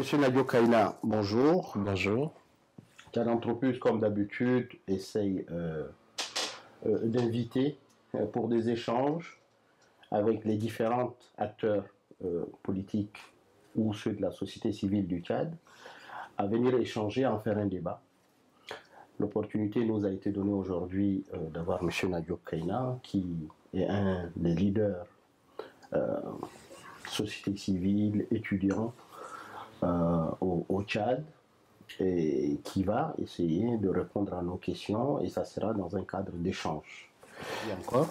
Monsieur Nadio Kaina, bonjour. Bonjour. Calanthropus, comme d'habitude, essaye d'inviter pour des échanges avec les différents acteurs politiques ou ceux de la société civile du Tchad à venir échanger, en faire un débat. L'opportunité nous a été donnée aujourd'hui d'avoir Monsieur Nadio Kaina, qui est un des leaders société civile, étudiants au Tchad, et qui va essayer de répondre à nos questions, et ça sera dans un cadre d'échange.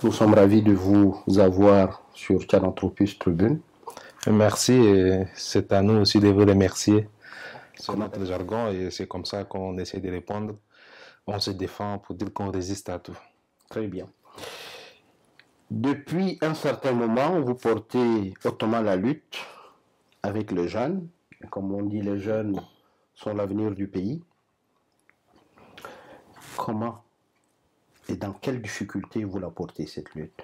Nous sommes ravis de vous avoir sur Calanthropus Tribune. Merci, et c'est à nous aussi de vous remercier. C'est notre jargon et c'est comme ça qu'on essaie de répondre. On se défend pour dire qu'on résiste à tout. Très bien. Depuis un certain moment, vous portez hautement la lutte avec les jeunes. Comme on dit, les jeunes sont l'avenir du pays. Comment et dans quelles difficultés vous la portez, cette lutte?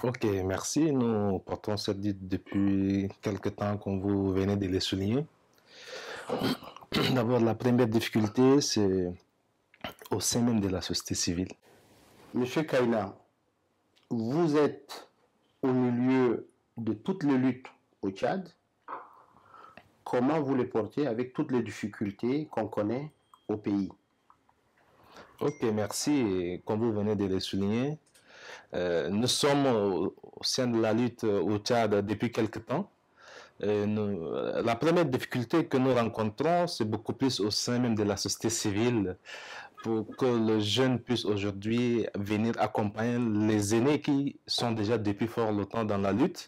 Ok, merci. Nous portons cette lutte depuis quelque temps, comme vous venez de le souligner. D'abord, la première difficulté, c'est au sein même de la société civile. Monsieur Kaina, vous êtes au milieu de toutes les luttes au Tchad. Comment vous les portez avec toutes les difficultés qu'on connaît au pays? Ok, merci. Et comme vous venez de le souligner, nous sommes au sein de la lutte au Tchad depuis quelque temps. La première difficulté que nous rencontrons, c'est beaucoup plus au sein même de la société civile pour que les jeunes puissent aujourd'hui venir accompagner les aînés qui sont déjà depuis fort longtemps dans la lutte.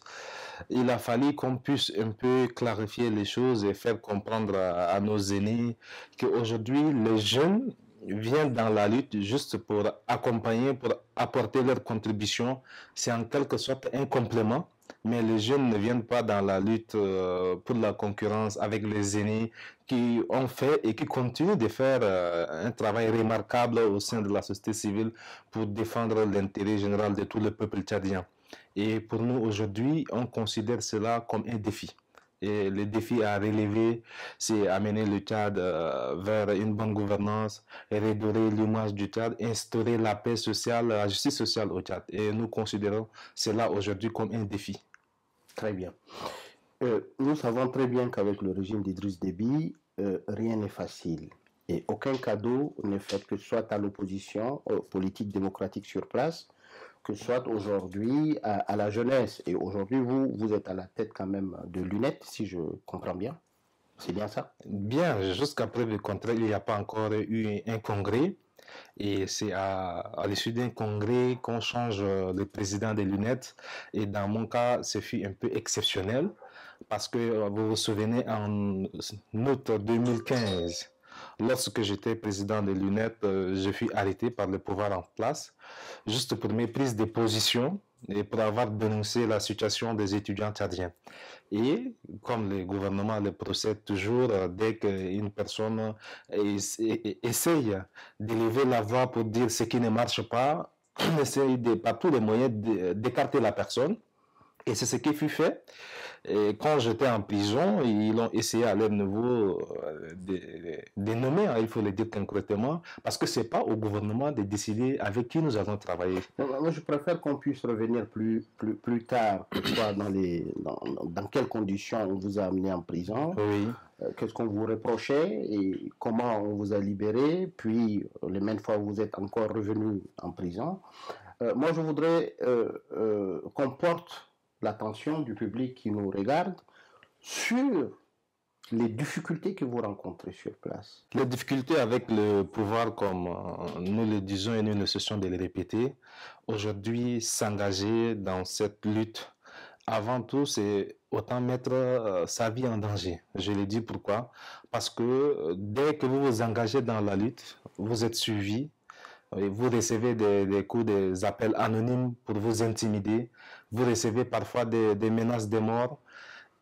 Il a fallu qu'on puisse un peu clarifier les choses et faire comprendre à nos aînés qu'aujourd'hui, les jeunes viennent dans la lutte juste pour accompagner, pour apporter leur contribution. C'est en quelque sorte un complément. Mais les jeunes ne viennent pas dans la lutte pour la concurrence avec les aînés qui ont fait et qui continuent de faire un travail remarquable au sein de la société civile pour défendre l'intérêt général de tout le peuple tchadien. Et pour nous aujourd'hui, on considère cela comme un défi. Et le défi à relever, c'est amener le Tchad vers une bonne gouvernance, redorer l'image du Tchad, instaurer la paix sociale, la justice sociale au Tchad. Et nous considérons cela aujourd'hui comme un défi. Très bien. Nous savons très bien qu'avec le régime d'Idriss Déby, rien n'est facile. Et aucun cadeau n'est fait, que ce soit à l'opposition politique démocratique sur place, que ce soit aujourd'hui à la jeunesse. Et aujourd'hui, vous êtes à la tête quand même de l'UNET, si je comprends bien. C'est bien ça? Bien, jusqu'à preuve du contraire, il n'y a pas encore eu un congrès. Et c'est à l'issue d'un congrès qu'on change le président de l'UNET. Et dans mon cas, ce fut un peu exceptionnel parce que vous vous souvenez, en août 2015, lorsque j'étais président de l'UNET, je fus arrêté par le pouvoir en place juste pour mes prises de position et pour avoir dénoncé la situation des étudiants tchadiens. Et comme le gouvernement le procède toujours, dès qu'une personne essaye d'élever la voix pour dire ce qui ne marche pas, on essaye par tous les moyens d'écarter la personne. Et c'est ce qui fut fait. Et quand j'étais en prison, ils ont essayé à leur niveau de nommer, hein, il faut le dire concrètement, parce que ce n'est pas au gouvernement de décider avec qui nous allons travailler. Moi, je préfère qu'on puisse revenir plus tard, que ce soit dans quelles conditions on vous a amené en prison, oui. Qu'est-ce qu'on vous reprochait et comment on vous a libéré, puis les mêmes fois où vous êtes encore revenu en prison. Moi, je voudrais qu'on porte l'attention du public qui nous regarde sur les difficultés que vous rencontrez sur place. Les difficultés avec le pouvoir, comme nous le disons et nous ne cessons de le répéter, aujourd'hui, s'engager dans cette lutte, avant tout, c'est autant mettre sa vie en danger. Je le dis pourquoi? Parce que dès que vous vous engagez dans la lutte, vous êtes suivi, vous recevez des coups, des appels anonymes pour vous intimider, vous recevez parfois des menaces de mort.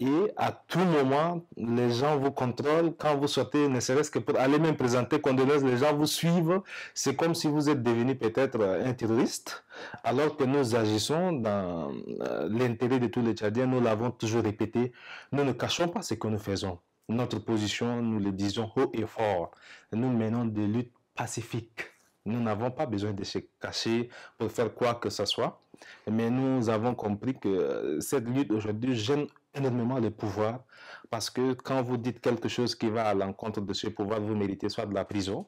Et à tout moment, les gens vous contrôlent. Quand vous sortez, ne serait-ce que pour aller même présenter condoléances, les gens vous suivent. C'est comme si vous êtes devenu peut-être un terroriste, alors que nous agissons dans l'intérêt de tous les Tchadiens. Nous l'avons toujours répété. Nous ne cachons pas ce que nous faisons. Notre position, nous le disons haut et fort. Nous menons des luttes pacifiques. Nous n'avons pas besoin de se cacher pour faire quoi que ce soit. Mais nous avons compris que cette lutte aujourd'hui gêne énormément le pouvoir, parce que quand vous dites quelque chose qui va à l'encontre de ce pouvoir, vous méritez soit de la prison,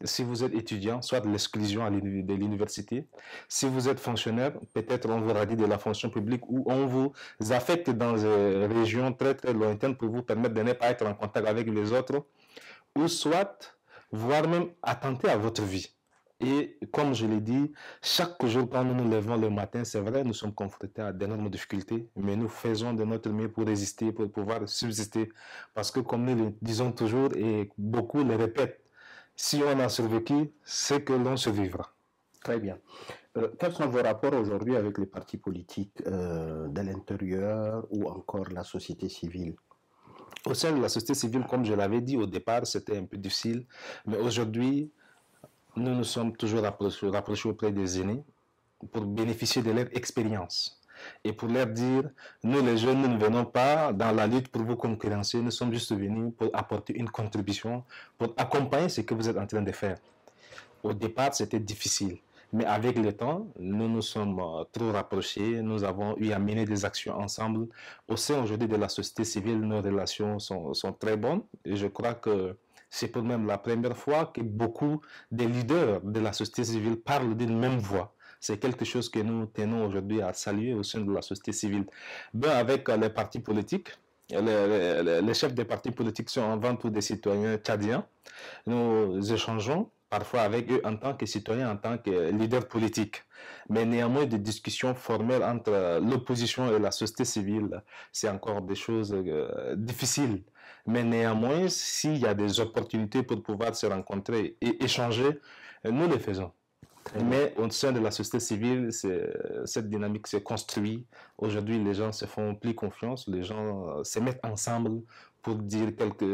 si vous êtes étudiant, soit de l'exclusion de l'université. Si vous êtes fonctionnaire, peut-être on vous radie de la fonction publique ou on vous affecte dans des régions très très lointaines pour vous permettre de ne pas être en contact avec les autres, ou soit, voire même attenter à votre vie. Et comme je l'ai dit, chaque jour quand nous nous levons le matin, c'est vrai, nous sommes confrontés à d'énormes difficultés, mais nous faisons de notre mieux pour résister, pour pouvoir subsister. Parce que comme nous le disons toujours, et beaucoup le répètent, si on a survécu, c'est que l'on survivra. Très bien. Quels sont vos rapports aujourd'hui avec les partis politiques de l'intérieur ou encore la société civile? Au sein de la société civile, comme je l'avais dit au départ, c'était un peu difficile, mais aujourd'hui, nous nous sommes toujours rapprochés auprès des aînés pour bénéficier de leur expérience et pour leur dire, nous les jeunes, nous ne venons pas dans la lutte pour vous concurrencer, nous sommes juste venus pour apporter une contribution, pour accompagner ce que vous êtes en train de faire. Au départ, c'était difficile, mais avec le temps, nous nous sommes trop rapprochés, nous avons eu à mener des actions ensemble. Au sein aujourd'hui de la société civile, nos relations sont très bonnes et je crois que c'est pour même la première fois que beaucoup des leaders de la société civile parlent d'une même voix. C'est quelque chose que nous tenons aujourd'hui à saluer au sein de la société civile. Ben, avec les partis politiques, les chefs des partis politiques sont avant tout des citoyens tchadiens. Nous échangeons parfois avec eux en tant que citoyens, en tant que leaders politiques. Mais néanmoins, des discussions formelles entre l'opposition et la société civile, c'est encore des choses difficiles. Mais néanmoins, s'il y a des opportunités pour pouvoir se rencontrer et échanger, nous les faisons. Mais au sein de la société civile, cette dynamique s'est construite. Aujourd'hui, les gens se font plus confiance, les gens se mettent ensemble pour dire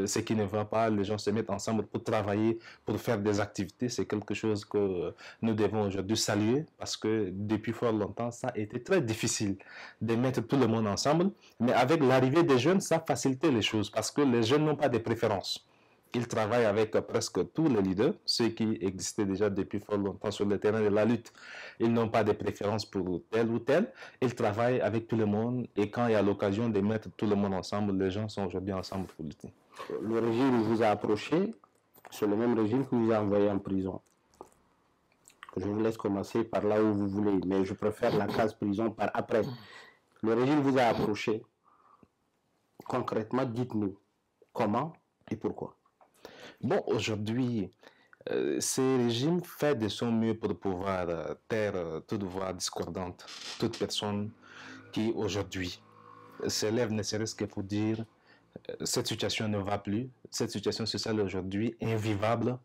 ce qui ne va pas, les gens se mettent ensemble pour travailler, pour faire des activités. C'est quelque chose que nous devons aujourd'hui saluer parce que depuis fort longtemps, ça a été très difficile de mettre tout le monde ensemble. Mais avec l'arrivée des jeunes, ça a facilité les choses parce que les jeunes n'ont pas de préférences. Ils travaillent avec presque tous les leaders, ceux qui existaient déjà depuis fort longtemps sur le terrain de la lutte. Ils n'ont pas de préférence pour tel ou tel. Ils travaillent avec tout le monde et quand il y a l'occasion de mettre tout le monde ensemble, les gens sont aujourd'hui ensemble pour lutter. Le régime vous a approché, c'est le même régime qui vous a envoyé en prison. Je vous laisse commencer par là où vous voulez, mais je préfère la case prison par après. Le régime vous a approché. Concrètement, dites-nous comment et pourquoi. Bon, aujourd'hui, ce régime fait de son mieux pour pouvoir taire toute voix discordante, toute personne qui aujourd'hui se lève ne serait-ce que pour dire cette situation ne va plus, cette situation sociale aujourd'hui invivable.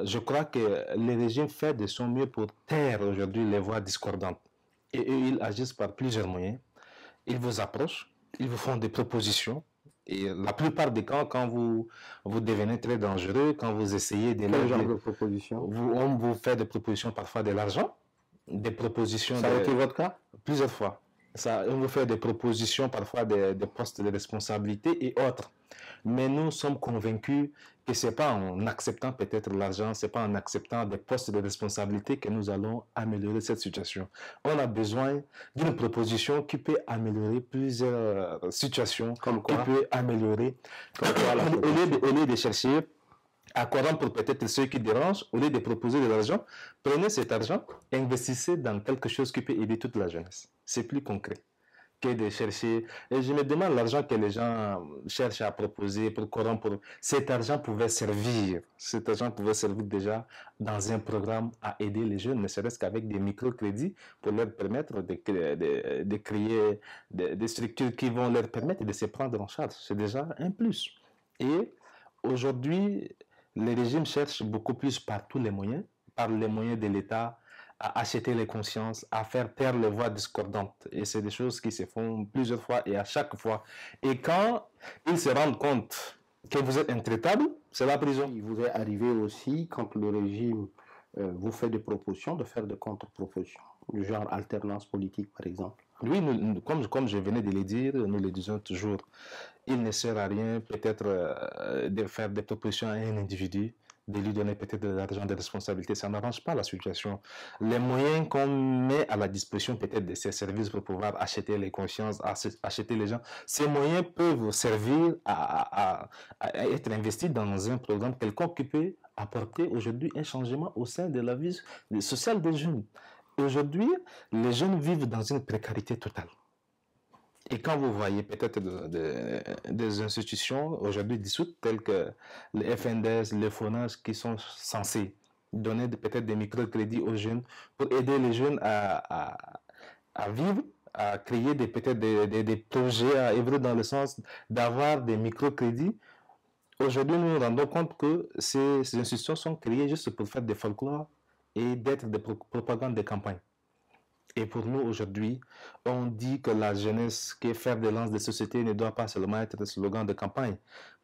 Je crois que le régime fait de son mieux pour taire aujourd'hui les voix discordantes. Et eux, ils agissent par plusieurs moyens. Ils vous approchent, ils vous font des propositions. Et la plupart des cas, quand vous devenez très dangereux, quand vous essayez de... Quel genre de propositions? On vous fait des propositions parfois de l'argent, des propositions... Ça a été votre cas? Plusieurs fois. On vous fait des propositions parfois de postes de responsabilité et autres. Mais nous sommes convaincus que ce n'est pas en acceptant peut-être l'argent, ce n'est pas en acceptant des postes de responsabilité que nous allons améliorer cette situation. On a besoin d'une proposition qui peut améliorer plusieurs situations, comme quoi? Qui peut améliorer. Au lieu de chercher à corrompre pour peut-être ceux qui dérangent, au lieu de proposer de l'argent, prenez cet argent, investissez dans quelque chose qui peut aider toute la jeunesse. C'est plus concret que de chercher. Et je me demande l'argent que les gens cherchent à proposer pour corrompre. Cet argent pouvait servir. Cet argent pouvait servir déjà dans un programme à aider les jeunes, ne serait-ce qu'avec des microcrédits pour leur permettre de créer des structures qui vont leur permettre de se prendre en charge. C'est déjà un plus. Et aujourd'hui, le régime cherche beaucoup plus par tous les moyens, par les moyens de l'État, à acheter les consciences, à faire taire les voix discordantes. Et c'est des choses qui se font plusieurs fois et à chaque fois. Et quand ils se rendent compte que vous êtes intraitable, c'est la prison. Il vous est arrivé aussi, quand le régime vous fait des propositions, de faire des contre-propositions, du genre alternance politique par exemple. Oui, comme je venais de le dire, nous le disons toujours, il ne sert à rien peut-être de faire des propositions à un individu, de lui donner peut-être de l'argent de responsabilité, ça n'arrange pas la situation. Les moyens qu'on met à la disposition peut-être de ces services pour pouvoir acheter les consciences, acheter les gens, ces moyens peuvent servir à être investis dans un programme quelconque qui peut apporter aujourd'hui un changement au sein de la vie sociale des jeunes. Aujourd'hui, les jeunes vivent dans une précarité totale. Et quand vous voyez peut-être des institutions aujourd'hui dissoutes telles que le FNDES, le FONAGE, qui sont censés donner peut-être des microcrédits aux jeunes pour aider les jeunes à vivre, à créer peut-être des projets, à œuvrer dans le sens d'avoir des microcrédits. Aujourd'hui, nous nous rendons compte que ces institutions sont créées juste pour faire des folklores et d'être des propagandes de campagne. Et pour nous, aujourd'hui, on dit que la jeunesse qui est fer de lance des sociétés ne doit pas seulement être un slogan de campagne.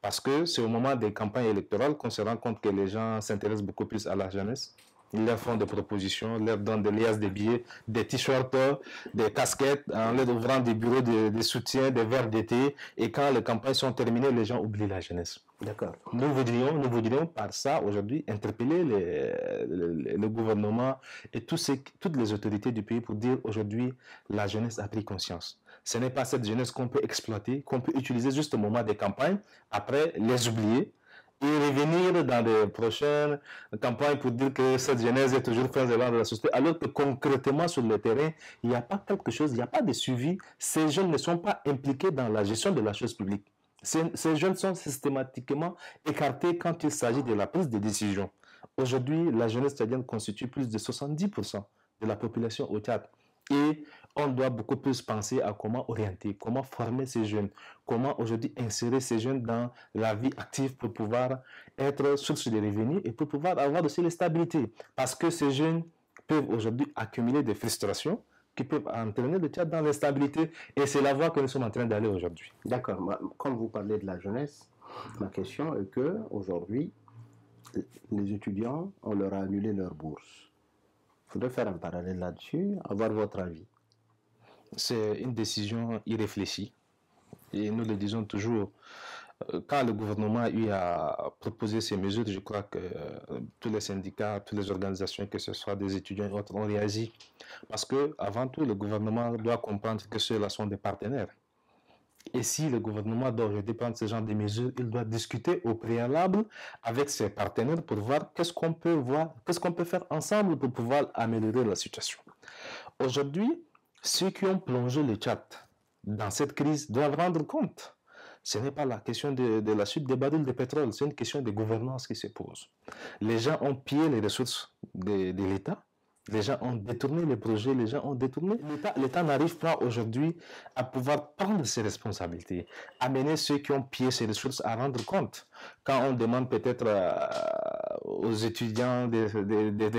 Parce que c'est au moment des campagnes électorales qu'on se rend compte que les gens s'intéressent beaucoup plus à la jeunesse. Ils leur font des propositions, leur donnent des liasses de billets, des t-shirts, des casquettes, en leur ouvrant des bureaux de soutien, des verres d'été. Et quand les campagnes sont terminées, les gens oublient la jeunesse. D'accord. Nous voudrions par ça aujourd'hui interpeller le gouvernement et toutes les autorités du pays pour dire aujourd'hui la jeunesse a pris conscience. Ce n'est pas cette jeunesse qu'on peut exploiter, qu'on peut utiliser juste au moment des campagnes, après les oublier et revenir dans les prochaines campagnes pour dire que cette jeunesse est toujours fin de la société, alors que concrètement sur le terrain, il n'y a pas quelque chose, il n'y a pas de suivi. Ces jeunes ne sont pas impliqués dans la gestion de la chose publique. Ces jeunes sont systématiquement écartés quand il s'agit de la prise de décision. Aujourd'hui, la jeunesse tchadienne constitue plus de 70% de la population au Tchad. Et on doit beaucoup plus penser à comment orienter, comment former ces jeunes, comment aujourd'hui insérer ces jeunes dans la vie active pour pouvoir être source de revenus et pour pouvoir avoir aussi la stabilité. Parce que ces jeunes peuvent aujourd'hui accumuler des frustrations qui peuvent entraîner le Tchad dans l'instabilité. Et c'est la voie que nous sommes en train d'aller aujourd'hui. D'accord. Comme vous parlez de la jeunesse, ma question est que aujourd'hui, les étudiants, on leur a annulé leur bourse. Il faudrait faire un parallèle là-dessus, avoir votre avis. C'est une décision irréfléchie. Et nous le disons toujours, quand le gouvernement a eu à proposer ces mesures, je crois que tous les syndicats, toutes les organisations, que ce soit des étudiants et autres, ont réagi. Parce que, avant tout, le gouvernement doit comprendre que ceux-là sont des partenaires. Et si le gouvernement doit aujourd'hui prendre ce genre de mesures, il doit discuter au préalable avec ses partenaires pour voir qu'est-ce qu'on peut faire ensemble pour pouvoir améliorer la situation. Aujourd'hui, ceux qui ont plongé le Tchad dans cette crise doivent rendre compte. Ce n'est pas la question de la chute des barils de pétrole, c'est une question de gouvernance qui se pose. Les gens ont pillé les ressources de l'État, les gens ont détourné les projets, les gens ont détourné. L'État n'arrive pas aujourd'hui à pouvoir prendre ses responsabilités, amener ceux qui ont pillé ces ressources à rendre compte. Quand on demande peut-être aux étudiants de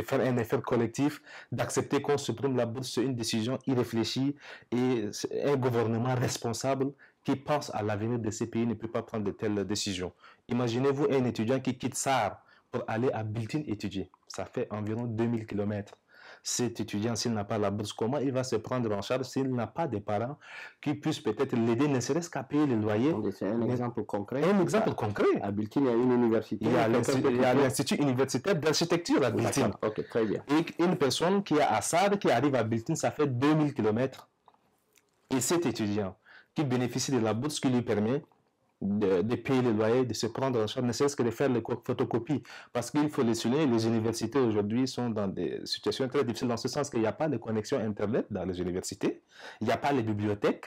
faire un effort collectif, d'accepter qu'on supprime la bourse, c'est une décision irréfléchie et un gouvernement responsable qui pense à l'avenir de ces pays ne peut pas prendre de telles décisions. Imaginez-vous un étudiant qui quitte SAR pour aller à Biltine étudier. Ça fait environ 2000 km. Cet étudiant, s'il n'a pas la bourse, comment il va se prendre en charge s'il n'a pas des parents qui puissent peut-être l'aider, ne serait-ce qu'à payer le loyer? C'est un exemple concret. Un exemple concret. À Biltine, il y a une université. Il y a l'Institut universitaire d'architecture à Biltine. Ok, très bien. Et une personne qui est à Sade, qui arrive à Biltine, ça fait 2000 km. Et cet étudiant qui bénéficie de la bourse qui lui permet de payer le loyer, de se prendre en charge, ne serait-ce que de faire les photocopies. Parce qu'il faut le souligner, les universités aujourd'hui sont dans des situations très difficiles, dans ce sens qu'il n'y a pas de connexion Internet dans les universités, il n'y a pas les bibliothèques,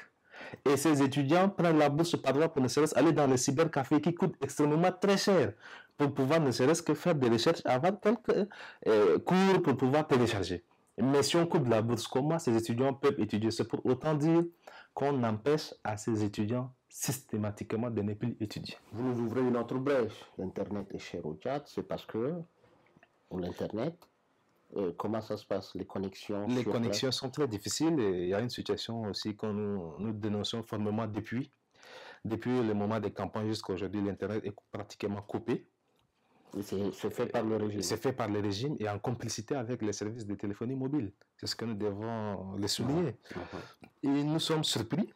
et ces étudiants prennent la bourse par droit pour ne serait-ce aller dans les cybercafés qui coûtent extrêmement très cher, pour pouvoir ne serait-ce que faire des recherches, avoir quelques cours pour pouvoir télécharger. Mais si on coupe la bourse, comment ces étudiants peuvent étudier? C'est pour autant dire qu'on empêche à ces étudiants systématiquement de ne plus étudier. Vous nous ouvrez une autre brèche. L'Internet est cher au Tchad, c'est parce que pour l'Internet, comment ça se passe, les connexions Les sur connexions place? sont très difficiles et il y a une situation aussi que nous dénonçons formellement depuis le moment des campagnes jusqu'à aujourd'hui. L'Internet est pratiquement coupé. C'est fait par le régime. C'est fait par le régime et en complicité avec les services de téléphonie mobile. C'est ce que nous devons le souligner. Et nous sommes surpris.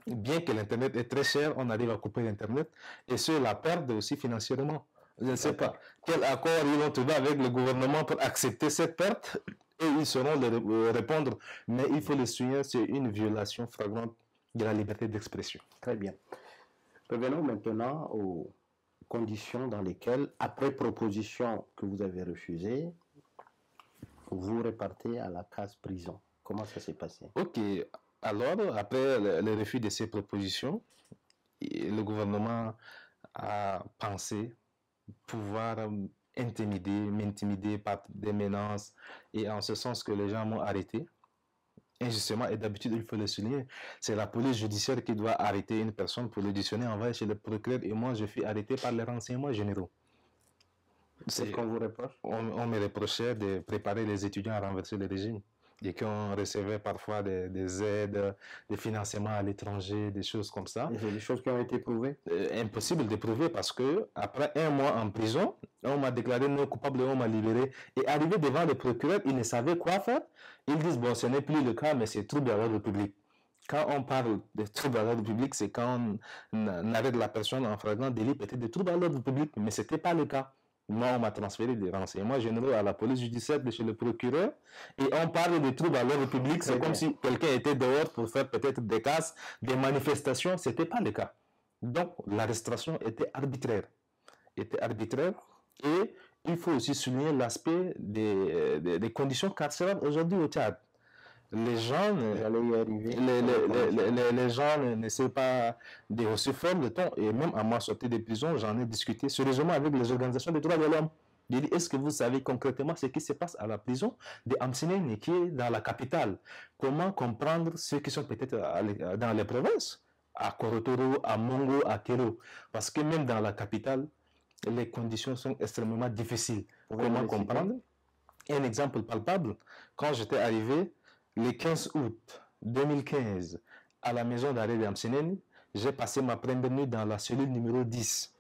Bien que l'Internet est très cher, on arrive à couper l'Internet et ceux la perdent aussi financièrement. Je ne sais pas quel accord ils vont trouver avec le gouvernement pour accepter cette perte et ils sauront répondre. Mais il faut le souligner, c'est une violation flagrante de la liberté d'expression. Très bien. Revenons maintenant aux conditions dans lesquelles, après proposition que vous avez refusée, vous repartez à la case prison. Comment ça s'est passé? Ok, alors après le refus de ces propositions, le gouvernement a pensé pouvoir m'intimider par des menaces et en ce sens que les gens m'ont arrêté. Injustement, et d'habitude, il faut le souligner, c'est la police judiciaire qui doit arrêter une personne pour l'auditionner, envoyer chez le procureur, et moi, je suis arrêté par les renseignements généraux. C'est ce qu'on vous reproche? On me reprochait de préparer les étudiants à renverser le régime et qu'on recevait parfois des aides, des financements à l'étranger, des choses comme ça. Et c'est des choses qui ont été prouvées? Impossible de prouver parce que après un mois en prison, on m'a déclaré non coupable et on m'a libéré. Et arrivé devant le procureur, ils ne savaient quoi faire. Ils disent, bon, ce n'est plus le cas, mais c'est trouble à l'ordre public. Quand on parle de trouble à l'ordre public, c'est quand on arrête la personne en flagrant délit, peut-être de trouble à l'ordre public, mais ce n'était pas le cas. Moi, on m'a transféré des renseignements généraux à la police judiciaire de chez le procureur et on parle de troubles à l'ordre public. C'est comme si quelqu'un était dehors pour faire peut-être des casses, des manifestations. Ce n'était pas le cas. Donc, l'arrestation était arbitraire. Et il faut aussi souligner l'aspect des conditions carcérales aujourd'hui au Tchad. Les gens n'essaient pas de hausser fort le ton. Et même à ma sortie de prison, j'en ai discuté sérieusement avec les organisations des droits de l'homme. J'ai dit, est-ce que vous savez concrètement ce qui se passe à la prison de Amsinene, qui est dans la capitale? Comment comprendre ceux qui sont peut-être dans les provinces, à Korotoro, à Mongo, à Kero? Parce que même dans la capitale, les conditions sont extrêmement difficiles. Comment comprendre? Un exemple palpable, quand j'étais arrivé, le 15 août 2015, à la maison d'arrêt d'Amsinene, j'ai passé ma première nuit dans la cellule numéro 10.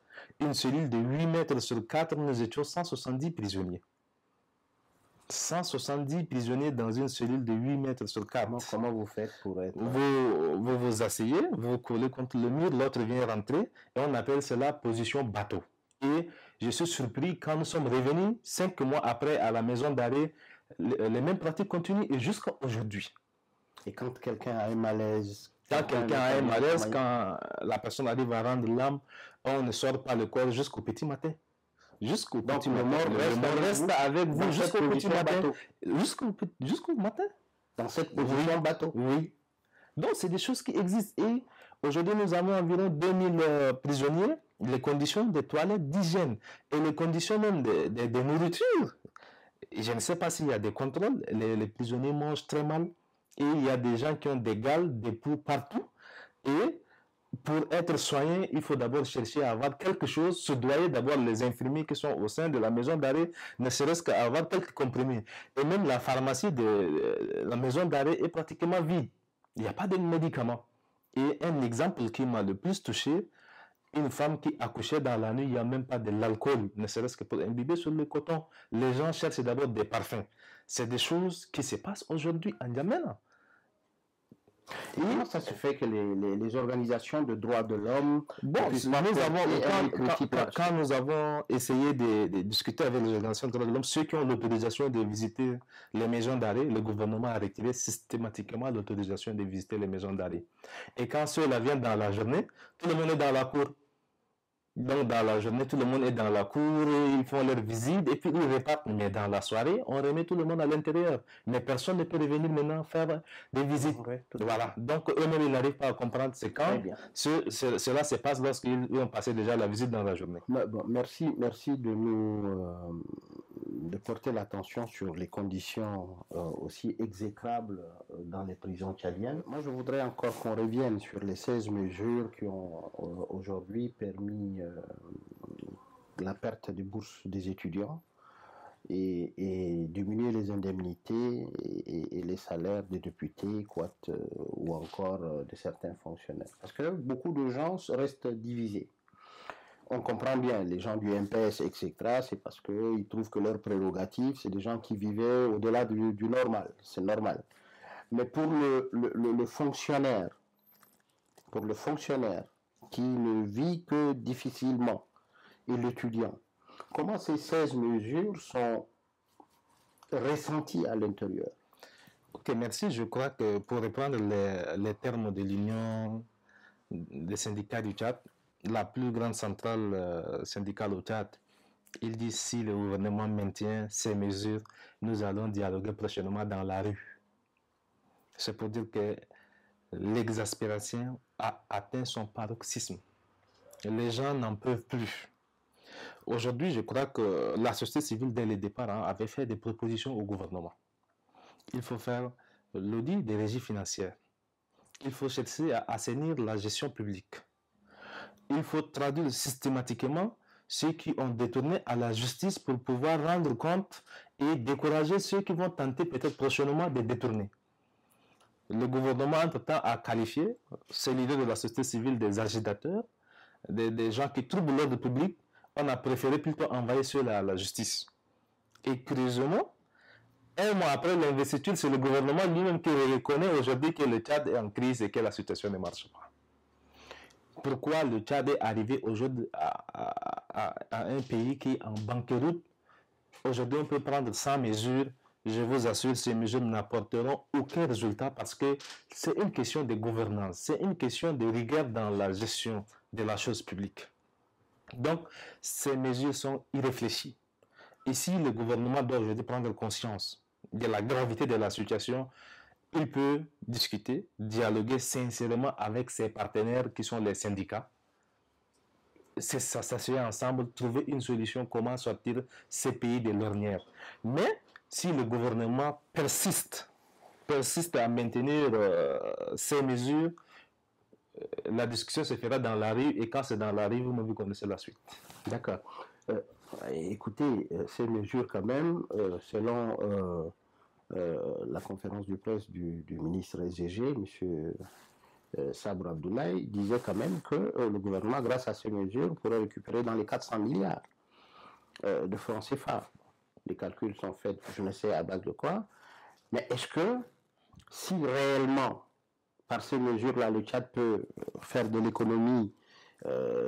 Une cellule de 8 mètres sur 4, nous étions 170 prisonniers. 170 prisonniers dans une cellule de 8 mètres sur 4. Comment vous faites pour être... Vous vous asseyez, vous vous collez contre le mur, l'autre vient rentrer, et on appelle cela position bateau. Et je suis surpris quand nous sommes revenus 5 mois après à la maison d'arrêt, les mêmes pratiques continuent et jusqu'à aujourd'hui. Et quand quelqu'un a un malaise, quand la personne arrive à rendre l'âme, on ne sort pas le corps jusqu'au petit matin. Jusqu'au petit matin. Le mort reste avec vous jusqu'au petit matin. Jusqu'au matin. Dans cette position bateau. Oui. Donc, c'est des choses qui existent. Et aujourd'hui, nous avons environ 2000 prisonniers. Les conditions de toilettes, d'hygiène et les conditions même de nourriture. Je ne sais pas s'il y a des contrôles. Les prisonniers mangent très mal. Et il y a des gens qui ont des gales, des poux partout. Et pour être soigné, il faut d'abord chercher à avoir quelque chose, se doyer d'abord les infirmiers qui sont au sein de la maison d'arrêt, ne serait-ce qu'à avoir quelques comprimés. Et même la pharmacie de la maison d'arrêt est pratiquement vide. Il n'y a pas de médicaments. Et un exemple qui m'a le plus touché, une femme qui accouchait dans la nuit, il n'y a même pas de l'alcool, ne serait-ce que pour imbiber sur le coton. Les gens cherchent d'abord des parfums. C'est des choses qui se passent aujourd'hui en Yamena. Et comment ça se fait que les organisations de droits de l'homme... Bon, quand nous avons essayé de discuter avec les organisations de droits de l'homme, ceux qui ont l'autorisation de visiter les maisons d'arrêt, le gouvernement a retiré systématiquement l'autorisation de visiter les maisons d'arrêt. Et quand ceux-là viennent dans la journée, tout le monde est dans la cour. Donc, dans la journée, tout le monde est dans la cour, ils font leur visite et puis ils repartent. Mais dans la soirée, on remet tout le monde à l'intérieur. Mais personne ne peut revenir maintenant faire des visites. Voilà. Donc, eux-mêmes, ils n'arrivent pas à comprendre. C'est quand cela se passe lorsqu'ils ont passé déjà la visite dans la journée. Bon, merci de porter l'attention sur les conditions aussi exécrables dans les prisons tchadiennes. Moi, je voudrais encore qu'on revienne sur les 16 mesures qui ont aujourd'hui permis la perte des bourses des étudiants. et diminuer les indemnités et les salaires des députés, ou encore de certains fonctionnaires. Parce que beaucoup de gens restent divisés. On comprend bien, les gens du MPS, etc., c'est parce qu'ils trouvent que leurs prérogatives, c'est des gens qui vivaient au-delà du normal, c'est normal. Mais pour le fonctionnaire, qui ne vit que difficilement, et l'étudiant, comment ces 16 mesures sont ressenties à l'intérieur? Ok, merci. Je crois que pour reprendre les termes de l'Union des syndicats du Tchad, la plus grande centrale syndicale au Tchad, il dit si le gouvernement maintient ces mesures, nous allons dialoguer prochainement dans la rue. C'est pour dire que l'exaspération a atteint son paroxysme. Les gens n'en peuvent plus. Aujourd'hui, je crois que la société civile, dès le départ, avait fait des propositions au gouvernement. Il faut faire l'audit des régies financières. Il faut chercher à assainir la gestion publique. Il faut traduire systématiquement ceux qui ont détourné à la justice pour pouvoir rendre compte et décourager ceux qui vont tenter peut-être prochainement de détourner. Le gouvernement, entre-temps, a qualifié ces leaders de la société civile des agitateurs, des gens qui troublent l'ordre public. On a préféré plutôt envoyer ceux-là à la justice. Et curieusement, un mois après l'investiture, c'est le gouvernement lui-même qui reconnaît aujourd'hui que le Tchad est en crise et que la situation ne marche pas. Pourquoi le Tchad est arrivé aujourd'hui à un pays qui est en banqueroute? Aujourd'hui, on peut prendre 100 mesures. Je vous assure, ces mesures n'apporteront aucun résultat parce que c'est une question de gouvernance, c'est une question de rigueur dans la gestion de la chose publique. Donc, ces mesures sont irréfléchies. Et si le gouvernement doit aujourd'hui prendre conscience de la gravité de la situation, il peut discuter, dialoguer sincèrement avec ses partenaires qui sont les syndicats. S'asseoir ensemble, trouver une solution, comment sortir ces pays de l'ornière. Mais si le gouvernement persiste à maintenir ces mesures, la discussion se fera dans la rue et quand c'est dans la rue, vous connaissez la suite. D'accord. Écoutez, ces mesures quand même, selon la conférence de presse du ministre SGG, M. Sabra Abdoulaye, disait quand même que le gouvernement, grâce à ces mesures, pourrait récupérer dans les 400 milliards de francs CFA. Les calculs sont faits, je ne sais à base de quoi. Mais est-ce que, si réellement, par ces mesures-là, le Tchad peut faire de l'économie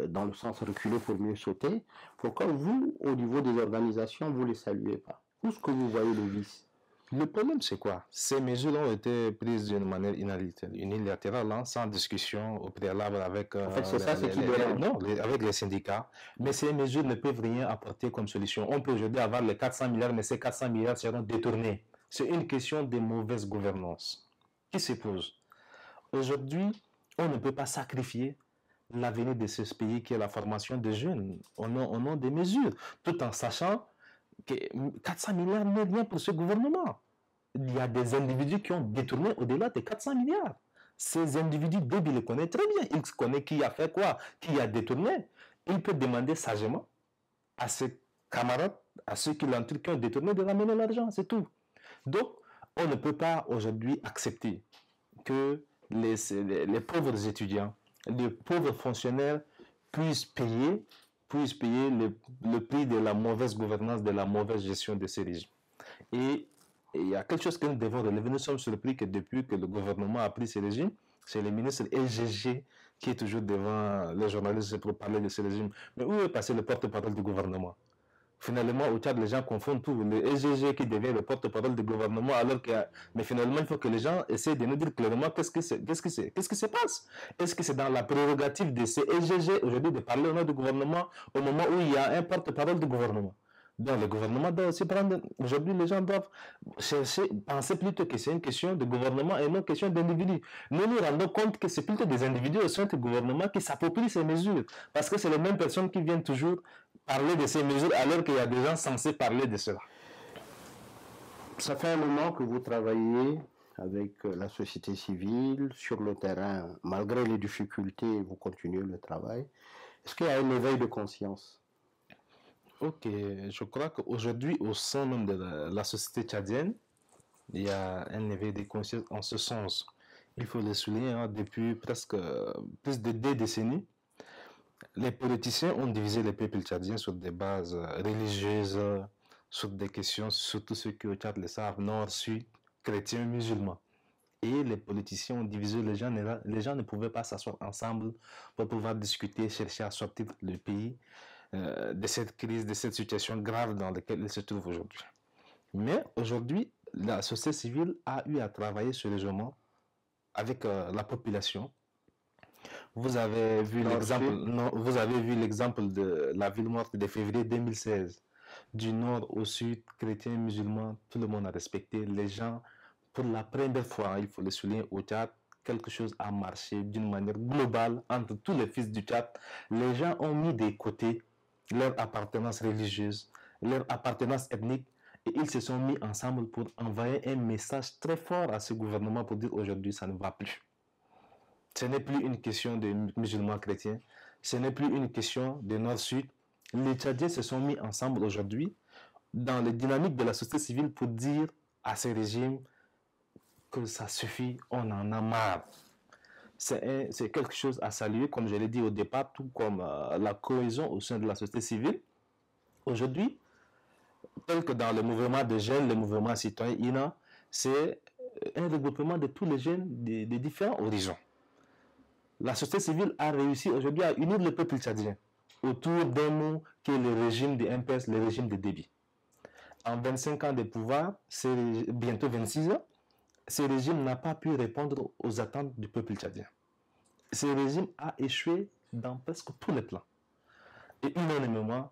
dans le sens reculé pour mieux sauter, pourquoi vous, au niveau des organisations, vous ne les saluez pas? Où est-ce que vous voyez le vice? Le problème, c'est quoi? Ces mesures ont été prises d'une manière unilatérale, sans discussion au préalable avec, en fait, c'est ça ce qui avec les syndicats. Mais ces mesures ne peuvent rien apporter comme solution. On peut aujourd'hui avoir les 400 milliards, mais ces 400 milliards seront détournés. C'est une question de mauvaise gouvernance qui se pose. Aujourd'hui, on ne peut pas sacrifier l'avenir de ce pays qui est la formation des jeunes au nom des mesures, tout en sachant que 400 milliards n'est rien pour ce gouvernement. Il y a des individus qui ont détourné au-delà de 400 milliards. Ces individus, Déby les connaît très bien. Il connaît qui a fait quoi, qui a détourné. Il peut demander sagement à ses camarades, à ceux qui l'entourent, qui ont détourné, de ramener l'argent, c'est tout. Donc, on ne peut pas aujourd'hui accepter que les pauvres étudiants, les pauvres fonctionnaires puissent payer le prix de la mauvaise gouvernance, de la mauvaise gestion de ces régimes. Et il y a quelque chose que nous devons relever. Nous sommes surpris que depuis que le gouvernement a pris ces régimes, c'est le ministre LGG qui est toujours devant les journalistes pour parler de ces régimes. Mais où est passé le porte-parole du gouvernement? Finalement, au Tchad, les gens confondent tout. Le SGG qui devient le porte-parole du gouvernement, alors que... Mais finalement, il faut que les gens essaient de nous dire clairement qu'est-ce qui se passe. Est-ce que c'est dans la prérogative de ces SGG aujourd'hui de parler au nom du gouvernement au moment où il y a un porte-parole du gouvernement? Donc, le gouvernement doit aussi prendre... Aujourd'hui, les gens doivent penser plutôt que c'est une question de gouvernement et non une question d'individu. Nous nous rendons compte que c'est plutôt des individus au sein du gouvernement qui s'approprient ces mesures. Parce que c'est les mêmes personnes qui viennent toujours parler de ces mesures alors qu'il y a des gens censés parler de cela. Ça fait un moment que vous travaillez avec la société civile sur le terrain. Malgré les difficultés, vous continuez le travail. Est-ce qu'il y a un éveil de conscience? Ok, je crois qu'aujourd'hui, au sein même de la société tchadienne, il y a un éveil de conscience en ce sens. Il faut le souligner, hein, depuis presque plus de 2 décennies, les politiciens ont divisé le peuple tchadien sur des bases religieuses, sur des questions, surtout ceux qui au Tchad le savent, nord, sud, chrétiens, musulmans. Et les politiciens ont divisé les gens ne pouvaient pas s'asseoir ensemble pour pouvoir discuter, chercher à sortir le pays de cette crise, de cette situation grave dans laquelle il se trouve aujourd'hui. Mais aujourd'hui, la société civile a eu à travailler sérieusement avec la population. Vous avez vu l'exemple, non, vous avez vu l'exemple de la ville morte de février 2016. Du nord au sud, chrétiens, musulmans, tout le monde a respecté. Les gens, pour la première fois, il faut le souligner, au Tchad, quelque chose a marché d'une manière globale entre tous les fils du Tchad. Les gens ont mis de côté leur appartenance religieuse, leur appartenance ethnique, et ils se sont mis ensemble pour envoyer un message très fort à ce gouvernement pour dire aujourd'hui ça ne va plus. Ce n'est plus une question de musulmans chrétiens, ce n'est plus une question de nord-sud. Les Tchadiens se sont mis ensemble aujourd'hui dans les dynamiques de la société civile pour dire à ces régimes que ça suffit, on en a marre. C'est quelque chose à saluer, comme je l'ai dit au départ, tout comme la cohésion au sein de la société civile. Aujourd'hui, tel que dans le mouvement de jeunes, le mouvement citoyen INA, c'est un regroupement de tous les jeunes de différents horizons. La société civile a réussi aujourd'hui à unir le peuple tchadien autour d'un mot qui est le régime de MPS, le régime de Déby. En 25 ans de pouvoir, c'est bientôt 26 ans, ce régime n'a pas pu répondre aux attentes du peuple tchadien. Ce régime a échoué dans presque tous les plans. Et unanimement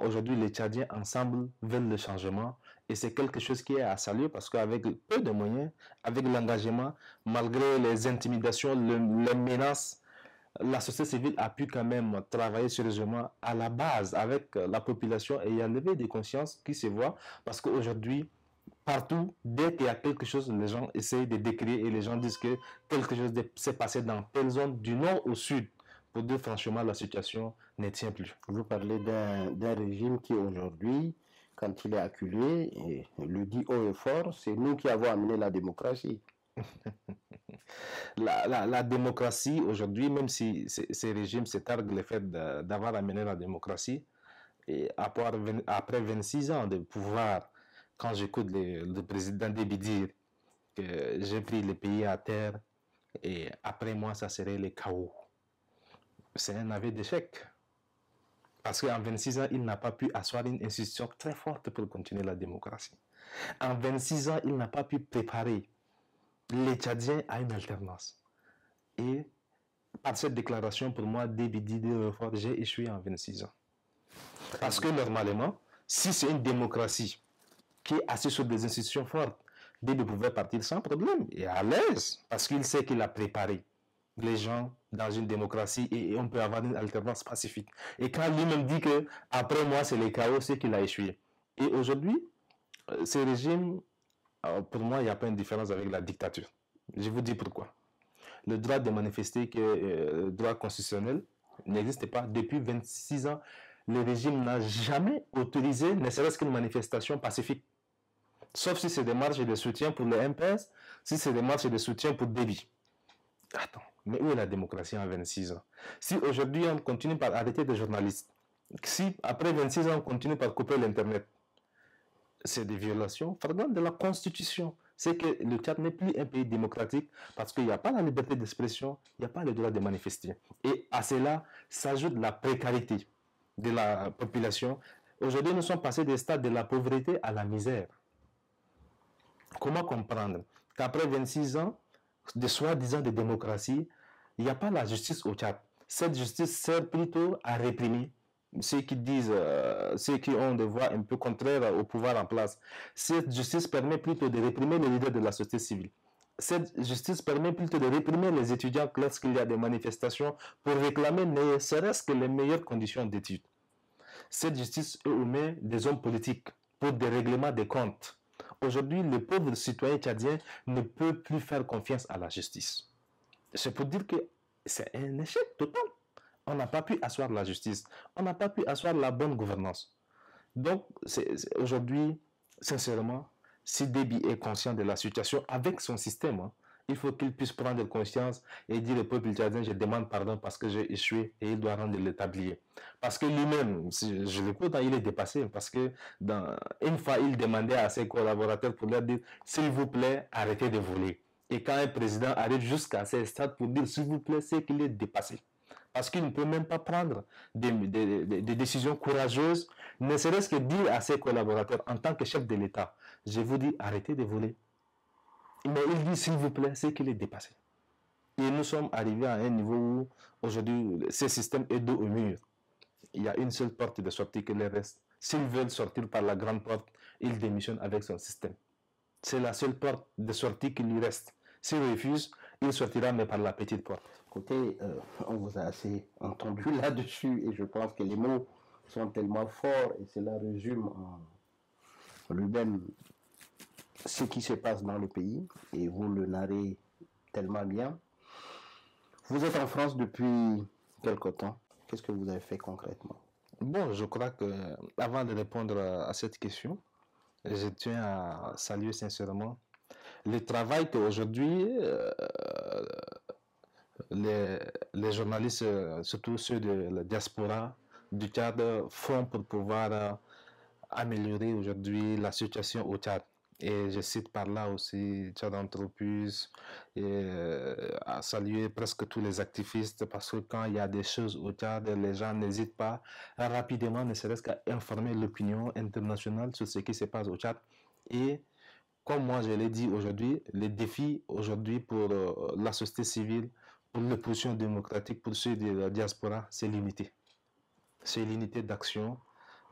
aujourd'hui, les Tchadiens ensemble veulent le changement. Et c'est quelque chose qui est à saluer parce qu'avec peu de moyens, avec l'engagement, malgré les intimidations, les menaces, la société civile a pu quand même travailler sérieusement à la base avec la population et il y a levé des consciences qui se voient parce qu'aujourd'hui, partout, dès qu'il y a quelque chose, les gens essayent de décrire et les gens disent que quelque chose s'est passé dans telle zone du nord au sud. Pour dire franchement, la situation ne tient plus. Vous parlez d'un régime qui aujourd'hui, quand il est acculé, et le dit haut et fort, c'est nous qui avons amené la démocratie. La démocratie aujourd'hui, même si ces régimes se targuent le fait d'avoir amené la démocratie, et après 26 ans de pouvoir, quand j'écoute le président Déby dire que j'ai pris le pays à terre et après moi ça serait le chaos. C'est un aveu d'échec. Parce qu'en 26 ans, il n'a pas pu asseoir une institution très forte pour continuer la démocratie. En 26 ans, il n'a pas pu préparer les Tchadiens à une alternance. Et par cette déclaration, pour moi, Déby dit j'ai échoué en 26 ans. Parce que normalement, si c'est une démocratie qui est assise sur des institutions fortes, Déby pouvait partir sans problème et à l'aise, parce qu'il sait qu'il a préparé les gens dans une démocratie et on peut avoir une alternance pacifique. Et quand lui-même dit que après moi c'est le chaos, c'est qu'il a échoué. Et aujourd'hui, ce régime, pour moi, il n'y a pas une différence avec la dictature. Je vous dis pourquoi. Le droit de manifester, qui est le droit constitutionnel, n'existe pas. Depuis 26 ans, le régime n'a jamais autorisé ne serait-ce qu'une manifestation pacifique. Sauf si c'est des marches de soutien pour le MPS, si c'est des marches de soutien pour Déby. Attends, mais où est la démocratie en 26 ans? Si aujourd'hui on continue par arrêter des journalistes, si après 26 ans on continue par couper l'Internet, c'est des violations flagrantes de la Constitution. C'est que le Tchad n'est plus un pays démocratique parce qu'il n'y a pas la liberté d'expression, il n'y a pas le droit de manifester. Et à cela s'ajoute la précarité de la population. Aujourd'hui, nous sommes passés des stades de la pauvreté à la misère. Comment comprendre qu'après 26 ans de soi-disant de démocratie, il n'y a pas la justice au Tchad? Cette justice sert plutôt à réprimer ceux qui disent, ceux qui ont des voix un peu contraires au pouvoir en place. Cette justice permet plutôt de réprimer les leaders de la société civile. Cette justice permet plutôt de réprimer les étudiants lorsqu'il y a des manifestations pour réclamer ne serait-ce que les meilleures conditions d'études. Cette justice omet des hommes politiques pour des règlements des comptes. Aujourd'hui, le pauvre citoyen tchadien ne peut plus faire confiance à la justice. C'est pour dire que c'est un échec total. On n'a pas pu asseoir la justice. On n'a pas pu asseoir la bonne gouvernance. Donc, aujourd'hui, sincèrement, si Déby est conscient de la situation avec son système, hein, il faut qu'il puisse prendre conscience et dire au peuple tchadien, je demande pardon parce que j'ai échoué et il doit rendre le tablier. Parce que lui-même, si je l'écoute, il est dépassé parce que une fois, il demandait à ses collaborateurs pour leur dire, s'il vous plaît, arrêtez de voler. Et quand un président arrive jusqu'à ces stades pour dire, s'il vous plaît, c'est qu'il est dépassé. Parce qu'il ne peut même pas prendre des décisions courageuses, ne serait-ce que dire à ses collaborateurs, en tant que chef de l'État, je vous dis, arrêtez de voler. Mais il dit, s'il vous plaît, c'est qu'il est dépassé. Et nous sommes arrivés à un niveau où, aujourd'hui, ce système est dos au mur. Il y a une seule porte de sortie qui les reste. S'ils veulent sortir par la grande porte, ils démissionnent avec son système. C'est la seule porte de sortie qui lui reste. S'il refuse, il sortira, mais par la petite porte. Écoutez, on vous a assez entendu là-dessus et je pense que les mots sont tellement forts et cela résume en lui-même ce qui se passe dans le pays et vous le narrez tellement bien. Vous êtes en France depuis quelque temps. Qu'est-ce que vous avez fait concrètement? Bon, je crois que avant de répondre à cette question, je tiens à saluer sincèrement le travail qu'aujourd'hui les journalistes, surtout ceux de la diaspora du Tchad, font pour pouvoir améliorer aujourd'hui la situation au Tchad. Et je cite par là aussi Tchad Anthropus et à saluer presque tous les activistes parce que quand il y a des choses au Tchad, les gens n'hésitent pas rapidement, ne serait-ce qu'à informer l'opinion internationale sur ce qui se passe au Tchad. Et comme moi je l'ai dit aujourd'hui, les défis aujourd'hui pour la société civile, pour l'opposition démocratique, pour ceux de la diaspora, c'est l'unité. C'est l'unité d'action.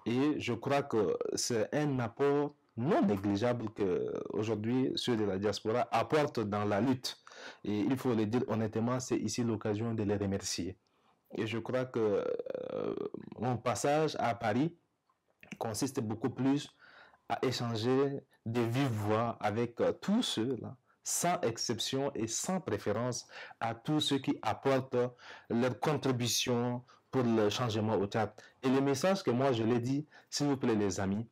Et je crois que c'est un apport non négligeable qu'aujourd'hui ceux de la diaspora apportent dans la lutte. Et il faut le dire honnêtement, c'est ici l'occasion de les remercier. Et je crois que mon passage à Paris consiste beaucoup plus à échanger de vive voix avec tous ceux-là, sans exception et sans préférence, à tous ceux qui apportent leur contribution pour le changement au Tchad. Et le message que moi je l'ai dit, s'il vous plaît les amis,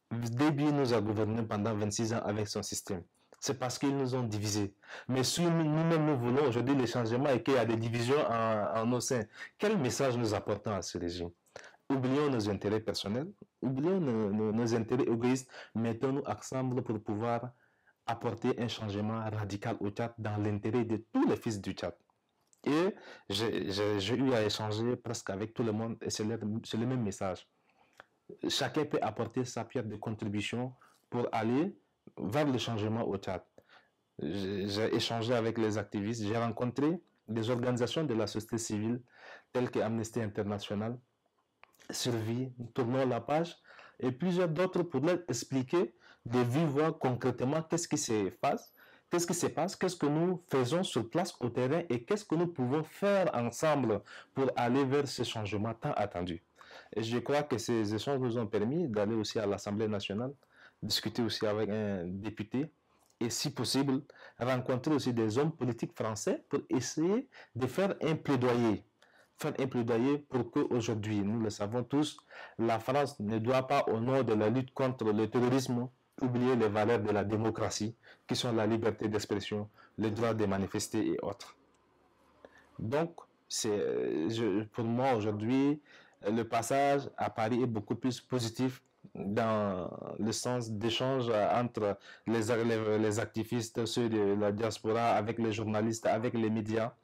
Déby nous a gouverné pendant 26 ans avec son système. C'est parce qu'ils nous ont divisés. Mais si nous-mêmes nous voulons aujourd'hui le changement et qu'il y a des divisions en nos seins, quel message nous apportons à ce régime? Oublions nos intérêts personnels, oublions nos intérêts égoïstes, mettons-nous ensemble pour pouvoir apporter un changement radical au Tchad dans l'intérêt de tous les fils du Tchad. Et j'ai eu à échanger presque avec tout le monde et c'est le même message. Chacun peut apporter sa pierre de contribution pour aller vers le changement au Tchad. J'ai échangé avec les activistes, j'ai rencontré des organisations de la société civile telles que Amnesty International, Survie, Tournons la page et plusieurs d'autres pour leur expliquer de vive voix concrètement qu'est-ce qui se passe, qu'est-ce que nous faisons sur place au terrain et qu'est-ce que nous pouvons faire ensemble pour aller vers ce changement tant attendu. Et je crois que ces échanges nous ont permis d'aller aussi à l'Assemblée nationale, discuter aussi avec un député et si possible rencontrer aussi des hommes politiques français pour essayer de faire un plaidoyer pour qu'aujourd'hui, nous le savons tous, la France ne doit pas, au nom de la lutte contre le terrorisme, oublier les valeurs de la démocratie, qui sont la liberté d'expression, le droit de manifester et autres. Donc, pour moi aujourd'hui, le passage à Paris est beaucoup plus positif dans le sens d'échange entre les activistes, ceux de la diaspora, avec les journalistes, avec les médias,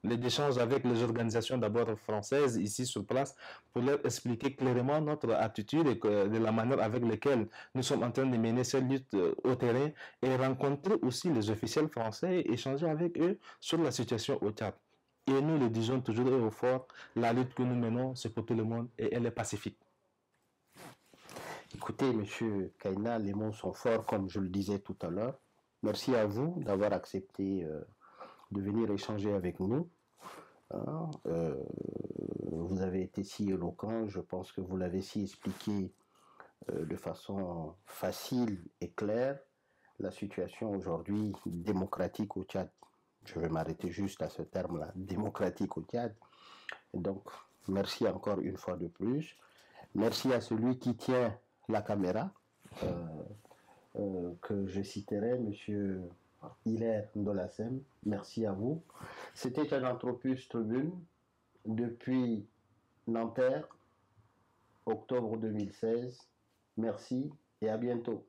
les échanges avec les organisations d'abord françaises ici sur place pour leur expliquer clairement notre attitude et de la manière avec laquelle nous sommes en train de mener cette lutte au terrain et rencontrer aussi les officiels français et échanger avec eux sur la situation au Tchad. Et nous le disons toujours et au fort, la lutte que nous menons, c'est pour tout le monde et elle est pacifique. Écoutez, M. Kaina, les mots sont forts, comme je le disais tout à l'heure. Merci à vous d'avoir accepté de venir échanger avec nous. Vous avez été si éloquent, je pense que vous l'avez si expliqué de façon facile et claire. La situation aujourd'hui démocratique au Tchad, je vais m'arrêter juste à ce terme-là, démocratique au Tchad, Donc, merci encore une fois de plus. Merci à celui qui tient la caméra, que je citerai, M. Hilaire Ndolassem. Merci à vous. C'était un Anthropus Tribune depuis Nanterre, octobre 2016. Merci et à bientôt.